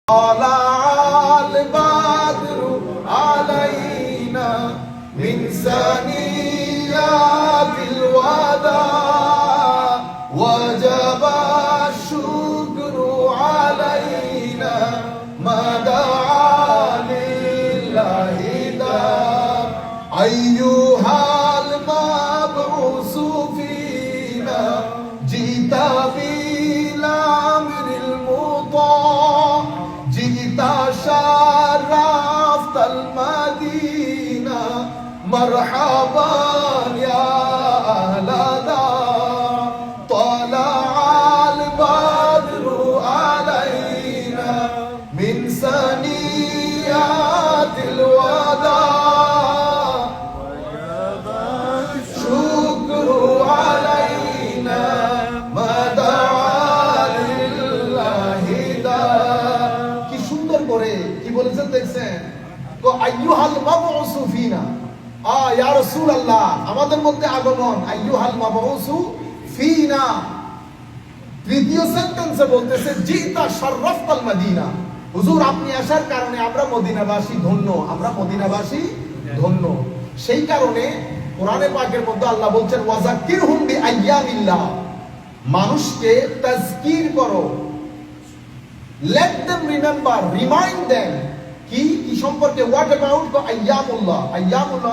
طلع البدر علينا من ثنيات الوداع وجب الشكر علينا ما دعا لله داع أيها المبعوث فينا جئت بالأمر المطاع جئت شرفت المدينة مرحبا يا أهل دار طلع البدر علينا من ثنيات الوداع وجب الشكر علينا ما دعا لله دار কি সুন্দর করে কি বলেছেন দেখছেন তো আইয়ুহাল মাবউসু ফিনা ইয়া রাসূলুল্লাহ আমাদের মধ্যে আগমন আইয়ুহাল মাবউসু ফিনা তৃতীয় সেন্টেন্সে বলতেছে জিতা শাররাফতাল মদিনা হুজুর আপনি আসার কারণে আমরা মদিনাবাসী ধন্য আমরা মদিনাবাসী ধন্য সেই কারণে কোরআনে পাকের মধ্যে আল্লাহ বলছেন ওয়াজাক্কিরহুম বিআইয়ামিল্লাহ মানুষকে তাজকির করো let them remember remind them কি সম্পর্কে what about the ayyamullah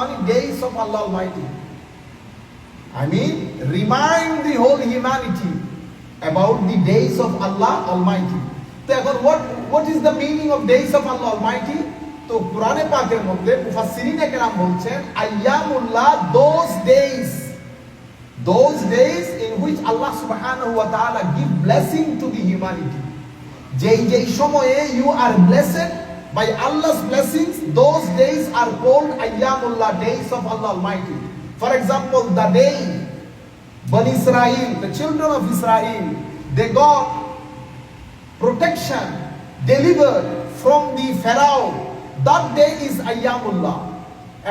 means days of Allah Almighty I mean remind the whole humanity about the days of Allah Almighty তো এখন what is the meaning of days of Allah Almighty তো কোরআনে পাকের মধ্যে মুফাসসিরিনে কেরাম বলছেন ayyamullah those days in which Allah subhanahu wa ta'ala give blessing to the humanity যেই সময়ে you are blessed by Allah's blessings those days are called ayyamullah days of Allah Almighty for example the day Bani Israel the children of Israel they got protection delivered from the Pharaoh that day is ayyamullah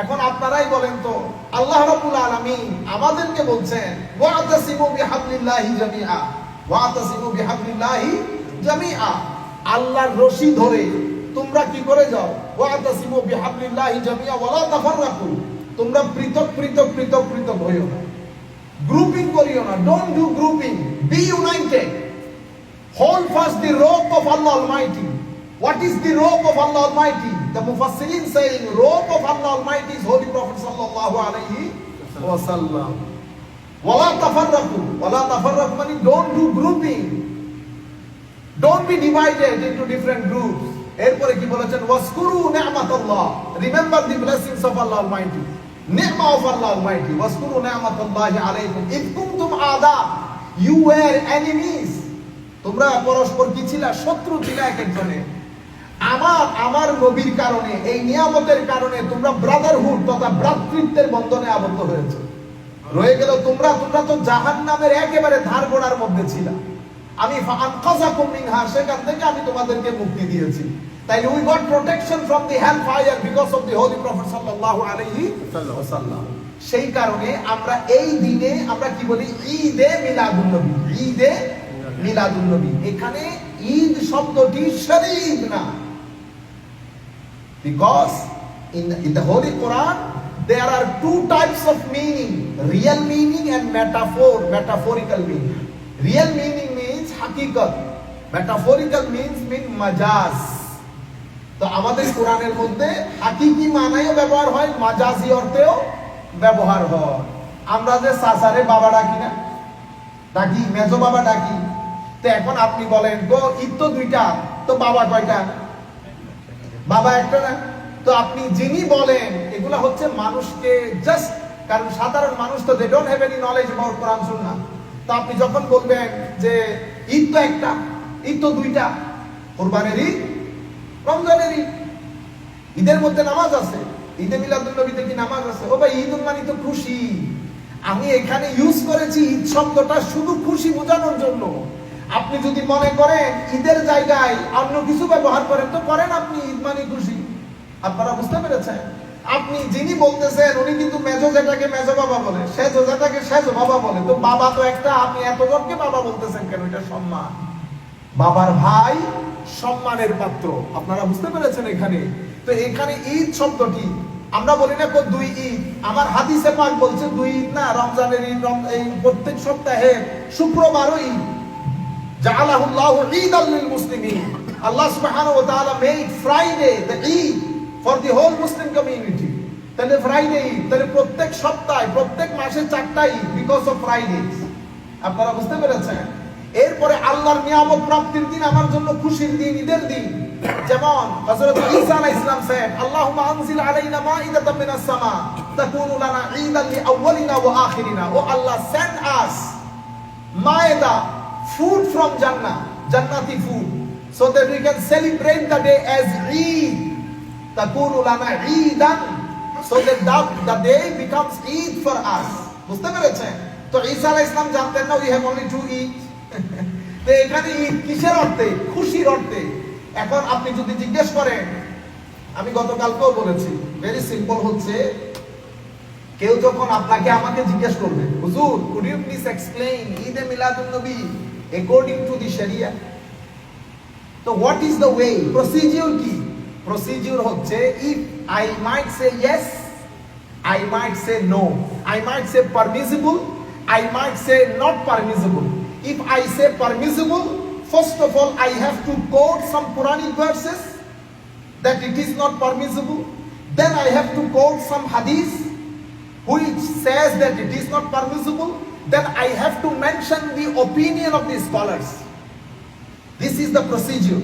এখন আপনারাই বলেন তো আল্লাহ রাব্বুল আলামিন আমাদেরকে বলছেন ওয়াতাসিমু বিহাবলিল্লাহি জামিআ ওয়াতাসিমু বিহাবলিল্লাহি জামিআ আল্লাহর রশি ধরে তোমরা কি করে যাও ওয়াতাসিমু বিহাবলিল্লাহি জামিআ ওয়ালা তাফাররাকু তোমরা পৃথক পৃথক পৃথক পৃথক হইও না গ্রুপিং করিও না don't do grouping B United hold fast the rope of Allah Almighty what is the rope of Allah Almighty the mufassirin saying rope of Allah Almighty is holy prophet sallallahu alaihi wasallam wala tafarraqu meaning don't do grouping don't be divided into different groups এরপরে কি বলেছেন ওয়াসকুরু নি'মাতাল্লাহ remember the blessings of Allah Almighty ni'ma of Allah Almighty ওয়াসকুরু নি'মাতাল্লাহি আলাইকুম ইদ কুনতুম আদা you were enemies তোমরা পরস্পর কি ছিলা শত্রু ছিলা একজনের আমার নবীর কারণে এই নিয়ামতের কারণে তোমরা ব্রাদারহুড তথা ভ্রাতৃত্বের বন্ধনে আবদ্ধ হয়েছে রয়ে গেল তোমরা তো জাহান্নামের একেবারে ধারগোড়ার মধ্যে ছিলা আমি ফাআনকাযাকুম মিনহা সেখান থেকে আমি তোমাদেরকে মুক্তি দিয়েছি তাইলে we got protection from the hell fire because of the holy prophet সাল্লাল্লাহু আলাইহি ওয়াসাল্লাম সেই কারণে আমরা এই দিনে আমরা কি বলি ঈদে মিলাদুন নবী ঈদে মিলাদুন নবী এখানে ঈদ শব্দটি শরীফ না because in the holy Quran there are two types of meaning real meaning and metaphorical meaning real meaning means hakikat metaphorical means majaz তো আমাদের কোরআনের মধ্যে হাকিকি মানেও ব্যবহার হয় মাজাজি অর্থেও ব্যবহার হয় আমরা যে সাসারে বাবা ডাকি মেজো বাবা ডাকি তো এখন আপনি বলেন গো ঈদ তো দুইটা তো বাবা কয়টা বাবা একটা না তো আপনি যিনি বলেন এগুলা হচ্ছে মানুষকে জাস্ট কারণ সাধারণ মানুষ তো they don't have any knowledge about কোরআন সুন্নাহ তো আপনি যখন বলবেন যে ঈদ তো একটা ঈদ তো দুইটা কুরবানির ঈদ রমজানের ঈদ ঈদের মধ্যে নামাজ আছে ঈদে মিলাদুন নবীতে কি নামাজ আছে ও ভাই ঈদ মানে তো খুশি আমি এখানে ইউজ করেছি ঈদ শব্দটা শুধু খুশি বোঝানোর জন্য আপনি যদি মনে করেন ঈদের জায়গায় অন্য কিছু ব্যবহার করেন তো করেন আপনি ঈদ মানে খুশি আপনারা বুঝতে পেরেছেন আপনি যিনি বলতেছেন উনি কিন্তু মেজো জেঠাকে মেজো বাবা বলে, সেজো জেঠাকে সেজো বাবা বলে। তো বাবা তো একটা, আপনি এতজনকে বাবা বলতেছেন কেন? এটা সম্মান। বাবার ভাই সম্মানের পাত্র। আপনারা বুঝতে পেরেছেন এখানে? তো এখানে ঈদ শব্দটি আমরা বলি না দুই ঈদ, আমার হাদিসে পাক বলছে দুই ঈদ না, রমজানের ঈদ, এই প্রত্যেক সপ্তাহে শুক্রবারও ঈদ। জাআলাহুল্লাহু ঈদাল লিল মুসলিমিন, আল্লাহ সুবহানাহু ওয়া তাআলা made Friday the Eid for the whole Muslim community। তাহলে ফ্রাইডে ঈদ, তাহলে প্রত্যেক সপ্তাহে প্রত্যেক মাসে 4টা ঈদ বিকজ অফ ফ্রাইডেজ। আপনারা বুঝতে পেরেছেন? এরপরে আল্লাহর নিয়ামত প্রাপ্তির দিন আমার জন্য খুশির দিন, ঈদের দিন। যেমন হযরত ঈসা আলাইহিস সালাম said, আল্লাহুম্মা আনজিল আলাইনা মাইদাতাম মিনাস সামা তাকুনু লানা ঈদান লিআউওয়ালিনা ওয়া আখিরিনা। ও আল্লাহ, send us maida, food from Jannah, Jannati food, so that we can celebrate the day as Eid. Takunu lana Eidan, so that the day becomes Eid for us. বুঝতে পেরেছেন? তো ঈসা আলাইহিস সালাম জানতেন না we have only 2 Eid। তো এখানে ঈদ কিসের অর্থে? খুশির অর্থে। এখন আপনি যদি জিজ্ঞেস করেন, আমি গতকালকেও বলেছি, ভেরি সিম্পল হচ্ছে, কেউ যখন আপনাকে আমাকে জিজ্ঞেস করবে, হুজুর could you please explain Eid এ মিলাদুন নবী according to the Sharia? তো what is the way, procedure কি? Procedure হচ্ছে, if I might say yes, I might say no, I might say permissible, I might say not permissible. If I say permissible, first of all I have to quote some Quranic verses that it is not permissible. Then I have to quote some hadith which says that it is not permissible. Then I have to mention the opinion of the scholars. This is the procedure.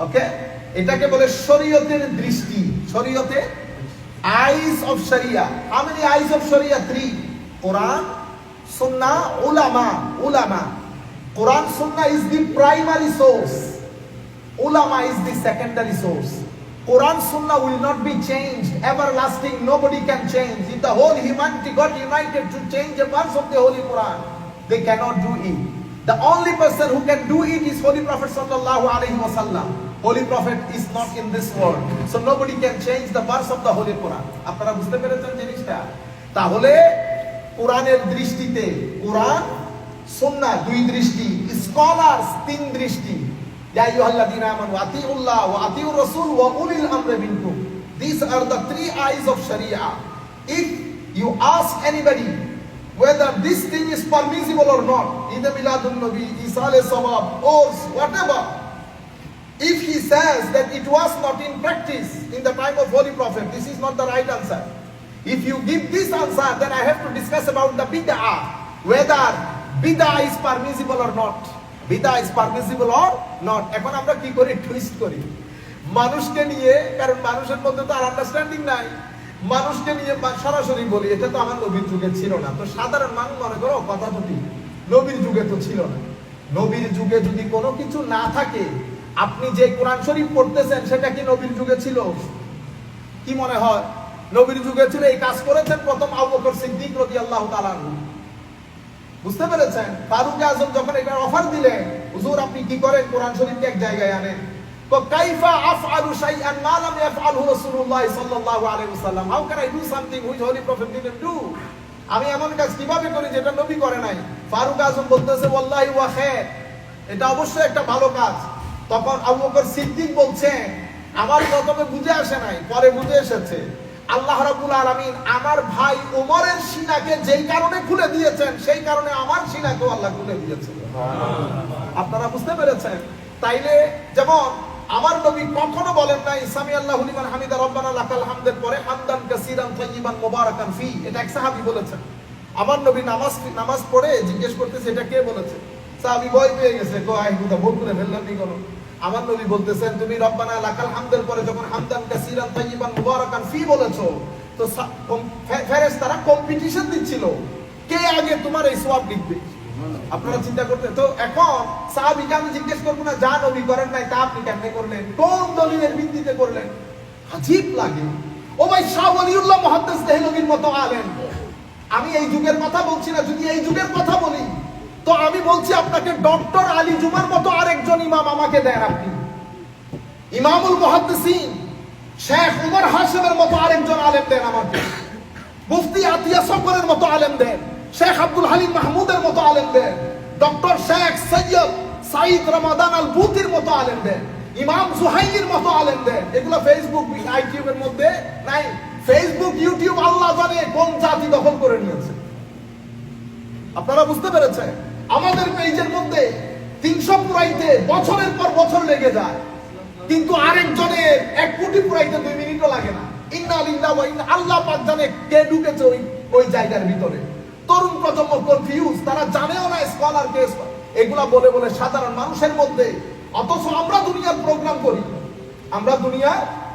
Okay? এটাকে বলে শরীয়তের দৃষ্টি। শরীয়তে eyes of Sharia. How many eyes of Sharia? 3. Quran, Sunnah, ulama. Quran, Sunnah is the primary source. Ulama is the secondary source. Quran, Sunnah will not be changed, everlasting, nobody can change. If the whole humanity got united to change a verse of the Holy Quran, they cannot do it. The only person who can do it is Holy Prophet sallallahu alaihi wasallam. Holy Prophet is not in this world, so nobody can change the verse of the Holy Quran. আপনারা বুঝতে পেরেছেন জিনিসটা? তাহলে কোরআনের দৃষ্টিতে কোরআন, সুন্নাহ 2 দৃষ্টি, স্কলারস 3 দৃষ্টি। ইয়া আইয়ুহাল্লাযীনা আমানু আতিউল্লাহ ওয়া আতিউর রাসূল ওয়া উলিল আমরি মিনকুম। These are the 3 eyes of Sharia. If you ask anybody whether this thing is permissible or not, Eid Miladun Nabi, Isale Sawab, or whatever, if he says that it was not in practice in the time of Holy Prophet, this is not the right answer. If you give this answer, then I have to discuss about the bid'ah, whether bid'ah is permissible or not. Bid'ah is permissible or not. এখন আমরা কি করি? Twist করি মানুষকে নিয়ে, কারণ মানুষের মধ্যে তো আর আন্ডারস্ট্যান্ডিং নাই। মানুষকে নিয়ে সরাসরি বলি এটা তো আমার নবীর যুগে ছিল না। তো সাধারণ মানুষ মনে করো কথা তো ঠিক, নবীর যুগে তো ছিল না। নবীর যুগে যদি কোনো কিছু না থাকে, আপনি যে কোরআন শরীফ পড়তেছেন সেটা কি নবীর যুগে ছিল? কি মনে হয়? নবীর যুগে ছিল। এই কাজ করেছেন প্রথম আবু বকর সিদ্দিক রাদিয়াল্লাহু তাআলা আনহু। বুঝতে পেরেছেন? ফারুক আযম যখন এটা অফার দিলেন, হুজুর আপনি কি করেন, কোরআন শরীফকে এক জায়গায় আনেন। তো কাইফা আফআলু শাইআন মা লাম ইয়াফআলহু রাসূলুল্লাহ সাল্লাল্লাহু আলাইহি ওয়াসাল্লাম, how can I do something which holy prophet didn't do? আমি এমন কাজ কিভাবে করি যেটা নবী করে নাই? ফারুক আযম বলতেছে ওয়াল্লাহি ওয়া খায়র, এটা অবশ্যই একটা ভালো কাজ। তখন আবু বকর সিদ্দিক বলছেন, আমার প্রথমে বুঝে আসে নাই, পরে বুঝে এসেছে। আল্লাহ রাব্বুল আলামিন আমার ভাই ওমরের সিনাকে যেই কারণে খুলে দিয়েছেন, সেই কারণে আমার সিনাকেও আল্লাহ খুলে দিয়েছেন। আপনারা বুঝতে পেরেছেন? তাইলে যেমন আমার নবী কখনো বলেন নাই সামি আল্লাহু লিমান হামিদা রব্বানা লাকাল হামদের পরে হামদান কাসীরান তাইয়িবান মুবারাকান ফি, এটা এক সাহাবী বলেছেন। আমার নবী নামাজ পড়ে জিজ্ঞেস করতেছে এটা কে বলেছে? সাহাবী ভয় পেয়ে গেছে, কো আই কথা ভুল করে ফেললেন নি কোন? আমার নবী বলতেছেন তুমি রব্বানা লাকাল হামদের পরে যখন হামদান কাসীরান তাইয়িবান মুবারাকান ফি বলেছো, তো ফেরেশতারা কম্পিটিশন দিচ্ছিল কে আগে তোমার এই সওয়াব লিখবে। আপনারা চিন্তা করতে, তো এখন সাহাবীকে আমি জিজ্ঞেস করবো না যা নবী করেন নাই তা আপনি কেমনে করলেন, কোন দলিলের ভিত্তিতে করলেন? আজীব লাগে। ও ভাই শাহ ওলিউল্লাহ মুহাদ্দিস দেহলভীর মতো আলেম, আমি এই যুগের কথা বলছি না, যদি এই যুগের কথা বলি তো আমি বলছি আপনাকে ডক্টর আলী জুমার মতো আরেকজন ইমাম আমাকে দেন। আপনি ইমামুল মুহাদ্দিসিন শেখ উমর হাশিমের মতো আরেকজন আলেম দেন আমাকে, মুফতি আতিয়া সফরের মতো আলেম দেন, শেখ আব্দুল হালিম মাহমুদের মতো আলেম দেন, ডক্টর শেখ সৈয়দ সাইদ রমাদান আল বুতির মতো আলেমদের, ইমাম জুহাইরির মতো আলেমদের, এগুলো ফেসবুক ইউটিউবের মধ্যে নাই। ফেসবুক ইউটিউব আল্লাহ জানে কোন জাতি দখল করে নিয়েছে। আপনারা বুঝতে পেরেছেন? আমাদের পেজের মধ্যে 300 পুরাইতে বছরের পর বছর লেগে যায়, কিন্তু আরেকজনের 1 কোটি পুরাইতে 2 মিনিটও লাগে না। ইন্না লিল্লাহি ওয়া ইন্না, আল্লাহ পাক জানে কে ঢুকেছে ওই জায়গার ভিতরে। তরুণ প্রজন্ম কনফিউজ, তারা জানেও না স্কলার কে। এগুলা বলে বলে সাধারণ মানুষের মধ্যে, অথচ আমরা দুনিয়ার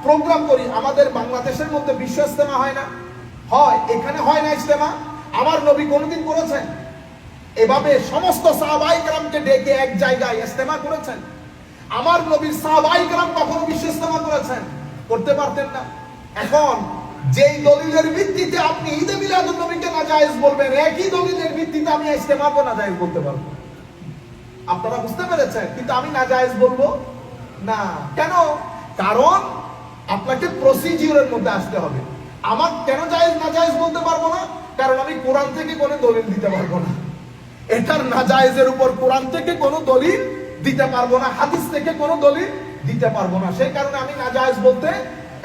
প্রোগ্রাম করি, আমাদের বাংলাদেশের মধ্যে বিশ্ব ইজতেমা হয় না? হয়। এখানে হয় না ইজতেমা? আমার নবী কোনদিন করেছেন এভাবে সমস্ত সাহাবায়ে কেরামকে ডেকে এক জায়গায় ইজতেমা করেছেন? আমার নবীর সাহাবায়ে কেরাম কখনো বিশ্ব ইজতেমা করেছেন? করতে পারতেন না। এখন যেই দলিলের ভিত্তিতে আপনি ঈদে মিলাদুন নবীকে নাজায়েজ বলবেন, একই দলিলের ভিত্তিতে আমি ইজতেমাকে নাজায়েজ বলতে পারবো। আপনারা বুঝতে পেরেছেন? কিন্তু আমি নাজায়েজ বলবো না। কেন? কারণ আপনাকে প্রসিডিউরের মধ্যে আসতে হবে। আমার কেন জায়েজ নাজায়েজ বলতে পারবো না? কারণ আমি কোরআন থেকে কোনো দলিল দিতে পারবো না। এটার নাজায়েজের উপর কোরআন থেকে কোনো দলিল দিতে পারবো না, হাদিস থেকে কোনো দলিল দিতে পারবো না। সেই কারণে আমি নাজায়েজ বলতে,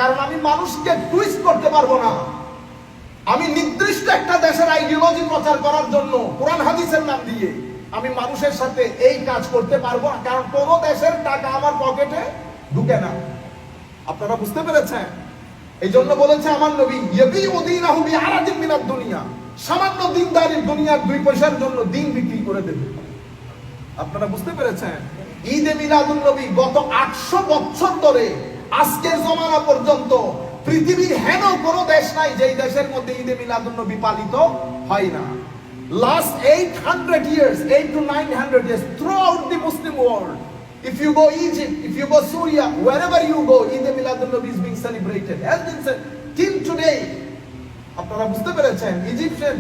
কারণ আমি মানুষকে টুইস্ট করতে পারবো না। আমি নির্দিষ্ট একটা দেশের আইডিওলজি প্রচার করার জন্য কোরআন হাদিসের নাম দিয়ে আমি মানুষের সাথে এই কাজ করতে পারবো না, কারণ কোন দেশের টাকা আমার পকেটে ঢুকে না। আপনারা বুঝতে পেরেছেন? এই জন্য বলেছে আমার নবী, ইয়াবিউদিনাহু বিআরাদিন মিনাদ দুনিয়া, সামান্য দিনদারি দুনিয়ার 2 পয়সার জন্য দিন বিক্রি করে দেবে। আপনারা বুঝতে পেরেছেন? ঈদে মিলাদুন নবী গত 800 বছর ধরে আজকের জমানা পর্যন্ত পৃথিবীর হেন কোনো দেশ নাই যেই দেশের মধ্যে ঈদে মিলাদুন নবী পালিত হয় না। Last 800 years, 8 to 900 years, throughout the Muslim world, if you go Egypt, if you go Syria, wherever you go, Eid Miladun Nabi is being celebrated. Has been till today. আপনারা বুঝতে পেরেছেন? ইজিপ্টের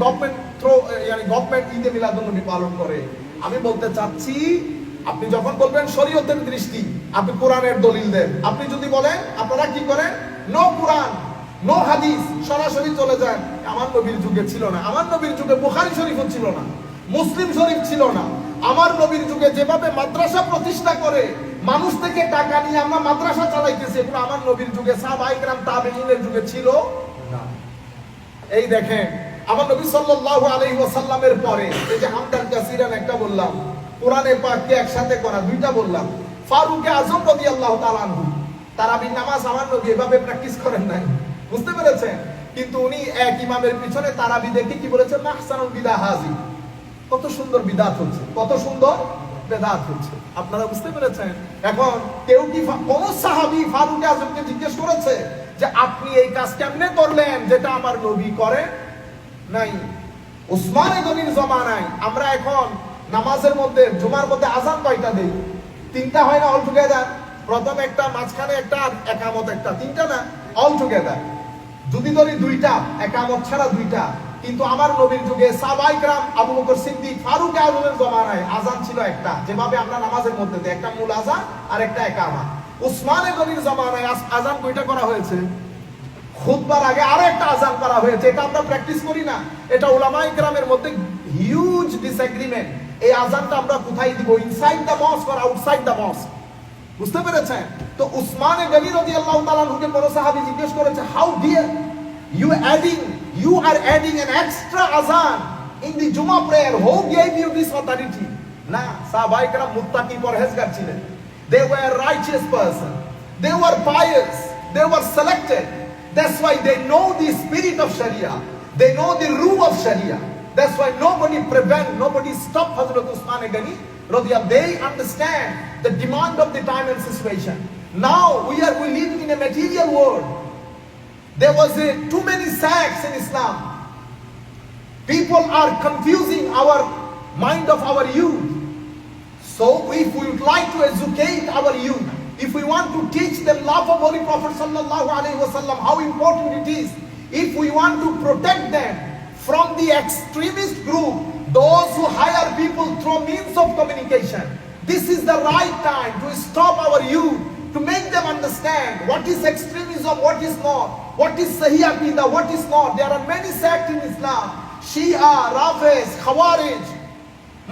গভর্নমেন্ট ঈদে মিলাদুন নবী পালন করে। আমি বলতে চাচ্ছি, আপনি যখন বলবেন শরীয়তের দৃষ্টি, আপনি কোরআনের দলিল দেন। আপনি যদি বলেন, আপনারা কি করেন? নো কোরআন, নো হাদিস, সরাসরি চলে যান। আমার নবীর যুগে ছিল না। আমার নবীর যুগে বুখারী শরীফও ছিল না, মুসলিম শরীফ ছিল না। আমার নবীর যুগে যেভাবে মাদ্রাসা প্রতিষ্ঠা করে মানুষ থেকে টাকা নিয়ে আমরা মাদ্রাসা চালাইতেছি, এগুলো আমার নবীর যুগে সাহাবায়ে কেরাম তাবেঈনের যুগে ছিল না। এই দেখেন, আমার নবী সাল্লাল্লাহু আলাইহি ওয়াসাল্লামের পরে এই যে হামদান কাসিরান একটা বললাম, কোরআনে পাককে একসাথে করা 2টা বললাম। ফারুক আযম রাদিয়াল্লাহু তাআলা আনহু তারাবির নামাজ আমার নবী এভাবে প্র্যাকটিস করেন নাই। বুঝতে পেরেছেন? কিন্তু উনি এক ইমামের পিছনে তারাবি দেখে কি বলেছেন? মাহসানুল বিদা হাজি, কত সুন্দর বিদাত হচ্ছে, কত সুন্দর বেদাত হচ্ছে। আপনারা বুঝতে পেরেছেন? এখন কেউ কি কোন সাহাবী ফারুক আযমকে জিজ্ঞেস করেছে যে আপনি এই কাজ কেমনে করলেন যেটা আমার নবী করে নাই? উসমান গনির জমানায় আমরা এখন নামাজের মধ্যে জুমার মধ্যে আযান কয়টা দেই? 3টা হয় না? অল টুগেদার প্রথম একটা, মাঝখানে একটা, একামত একটা, 3টা না? অল টুগেদার যদি ধরি 2টা, একামত ছাড়া 2টা। কিন্তু আমার নবীর যুগে সাহাবায়ে কেরাম, আবু বকর সিদ্দিক, ফারুক আযমের জমানায় আযান ছিল একটা, যেভাবে আমরা নামাজের মধ্যে দেই, একটা মূল আযান আর একটা একামত। উসমান গনির জমানায় আযান কয়টা করা হয়েছে? খুতবার আগে আরো একটা আযান করা হয়েছে। এটা আমরা প্র্যাকটিস করি না। এটা উলামায়ে কেরামের মধ্যে হিউজ ডিসএগ্রিমেন্ট। এই আযানটা আমরা কোথায় দিব? Inside the mosque or outside the mosque? বুঝতে পেরেছেন? তো উসমান গনি রাদিয়াল্লাহু তাআলা আনহুকে কোন সাহাবী জিজ্ঞেস করেছে, how dear you are adding an extra azan in the Jummah prayer, who gave you this authority? না, সাহাবায়ে কেরাম মুত্তাকি পরহেজগার ছিলেন। They were righteous person, they were pious, they were selected. That's why they know the spirit of Sharia, they know the rule of Sharia. That's why nobody prevent, nobody stop Hazrat Usman Gani radiyallahu. They understand the demand of the time and situation. Now we live in a material world. There was too many sects in Islam. People are confusing our mind of our youth. So if we would like to educate our youth, if we want to teach them love of Holy Prophet sallallahu alaihi wasallam, how important it is, if we want to protect them from the extremist group, those who hire people through means of communication, this is the right time to stop our youth, to make them understand what is extremism, what is not, what is Sahih Aqidah, what is not. There are many sects in Islam: Shia, Rafiz, Khawarij,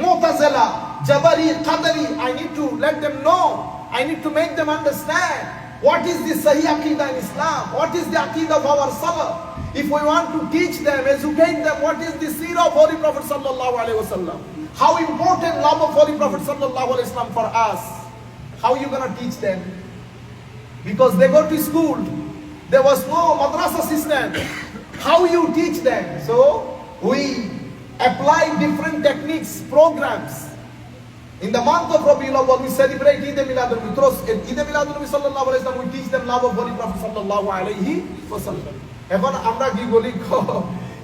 Mu'tazila. Jabari, Qadari, I need to let them know. I need to make them understand what is the Sahih Aqidah in Islam, what is the Aqidah of our Salaf. If we want to teach them, educate them, what is the seerah of Holy Prophet sallallahu alaihi wasallam? How important love of Holy Prophet sallallahu alaihi wasallam for us? How are you going to teach them? Because they go to school, there was no madrasa system. How you teach them? So we apply different techniques, programs. In the month of Rabiul Awwal, we celebrate Eid al-Miladun. Eid al-Miladun sallallahu alaihi wasallam, we teach them love of Holy Prophet sallallahu alaihi wasallam. এখন আমরা কি বলি,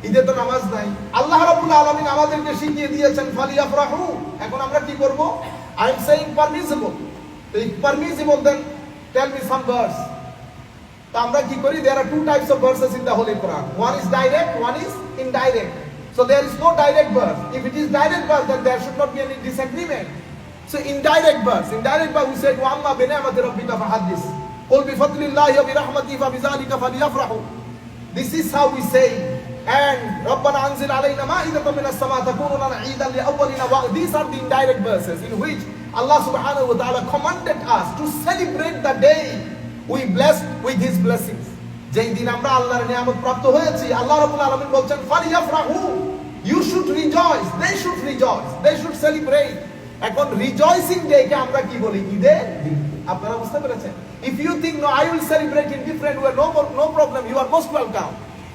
ঈদে তো নামাজ নাই। আল্লাহ রাব্বুল আলামিন আমাদেরকে শিখিয়ে দিয়েছেন ফালিয়াফরাহু। এখন আমরা কি করব? I am saying permissible. If permissible, then tell me some verse. তো আমরা কি করি? There are two types of verses in the Holy Quran. One is direct, one is indirect. So there is no direct verse. If it is direct verse, then there should not be any disagreement. So indirect verse we said, "Wa amma bi ni'mati rabbika fahaddis. Qul bi fadlillahi wa bi rahmatihi fa bi dhalika falyafrahu." This is how we say. And Rabbana anzil alayna ma'idatan minas sama' takunu lana 'iidan li awwalina. These are the indirect verses in which Allah subhanahu wa ta'ala commanded us to celebrate the day we blessed with his blessings. যেই দিন আমরা আল্লাহর নিয়ামত প্রাপ্ত হয়েছি, আল্লাহ রাব্বুল আলামিন বলছেন ফালিয়াফরাহু, you should rejoice, they should rejoice, they should celebrate. এখন রিজয়সিং ডে কে আমরা কি বলি? ঈদের দিন। আপনারা বুঝতে পেরেছেন? If you think no, I will celebrate in different way, no problem, you are most welcome.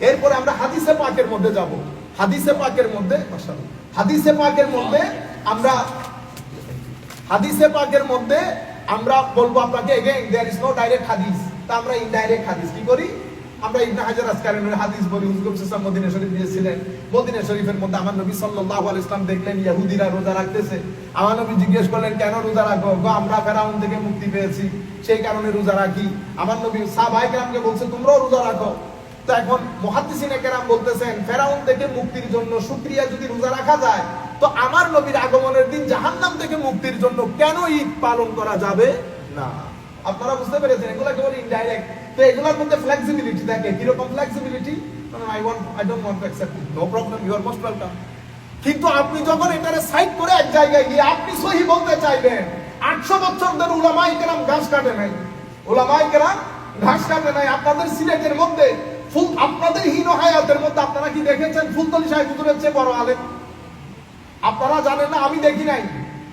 এরপরে আমরা হাদিসে পাকের মধ্যে যাব। হাদিসে পাকের মধ্যে মাশাআল্লাহ, হাদিসে পাকের মধ্যে আমরা বলবো আপনাকে again there is no direct hadith. তা আমরা ইনডাইরেক্ট হাদিস কি করি? আমরা ইবনে হাজার আসকালানির হাদিস বলি। হুজুর সাল্লাল্লাহু মদিনা শরীফ দিয়েছিলেন। মদিনা শরীফের মধ্যে আমার নবী সাল্লাল্লাহু আলাইহি ওয়াসাল্লাম দেখলেন ইহুদিরা রোজা রাখতেছে। আমার নবী জিজ্ঞেস করলেন, কেন রোজা রাখো? আমরা ফেরাউন থেকে মুক্তি পেয়েছি, সেই কারণে রোজা রাখি। আমার নবী সাহাবায়ে কেরামকে বলছে, তোমরাও রোজা রাখো। তো এখন মুহাদ্দিসিনে কেরাম বলতেছেন, ফেরাউন থেকে মুক্তির জন্য শুকরিয়া যদি রোজা রাখা যায়, তো আমার নবীর আগমনের দিন জাহান্নাম থেকে মুক্তির জন্য কেন ঈদ পালন করা যাবে না? আপনারা বুঝতে পেরেছেন? এগুলা কেবল ইনডাইরেক্ট। তো এগুলোর মধ্যে ফ্লেক্সিবিলিটি থাকে। কিরকম flexibility? I don't want to accept it. No problem, you are most welcome. কিন্তু আপনি যখন এটারে সাইড করে এক জায়গায় গিয়ে আপনি সহি বলতে চাইবেন, 800 বছর ধরে উলামায়ে কেরাম ঘাস কাটে নাই, উলামায়ে কেরাম ঘাস কাটে নাই। আপনাদের সিলেটের মধ্যে আপনাদের হীন হায়াতের মধ্যে আপনারা কি দেখেছেন ফুলতলি সাহেব হুজুরের চেয়ে বড় আলেম? আপনারা জানেন না, আমি দেখি নাই।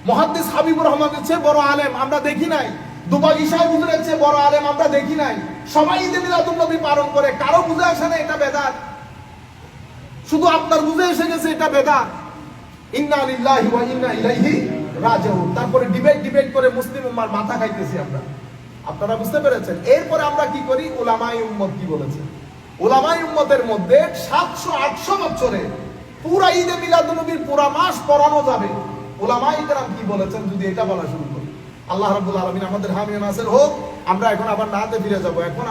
মুহাদ্দিস হাবিবুর রহমানের চেয়ে বড় আলেম আমরা দেখি নাই। দুবাগী সাহেব হুজুরের চেয়ে বড় আলেম আমরা দেখি নাই। সবাই ঈদে মিলাদুন নবী পালন করে, কারো বুঝে আসে না এটা বেদাত। শুধু আপনার বুঝে এসে গেছে এটা বেদাত। ইন্না লিল্লাহি ওয়া ইন্না ইলাইহি রাজিউন। তারপরে ডিবেট করে মুসলিম উম্মার মাথা খাইতেছি আমরা। আপনারা বুঝতে পেরেছেন? এরপরে আমরা কি করি? উলামায়ে উম্মত কি বলেছে? উলামায়ে উম্মতের মধ্যে 700-800 বছরে পুরা ঈদে মিলাদুন নবীর পুরা মাস পড়ানো যাবে। উলামায়ে কেরাম কি বলেছেন যদি এটা বলা শুরু করি? আল্লাহ রাব্বুল আলামিন আমাদের হামিয়া নাসির হোক। আমরা এখন আবার নাতে ফিরে যাব। এখন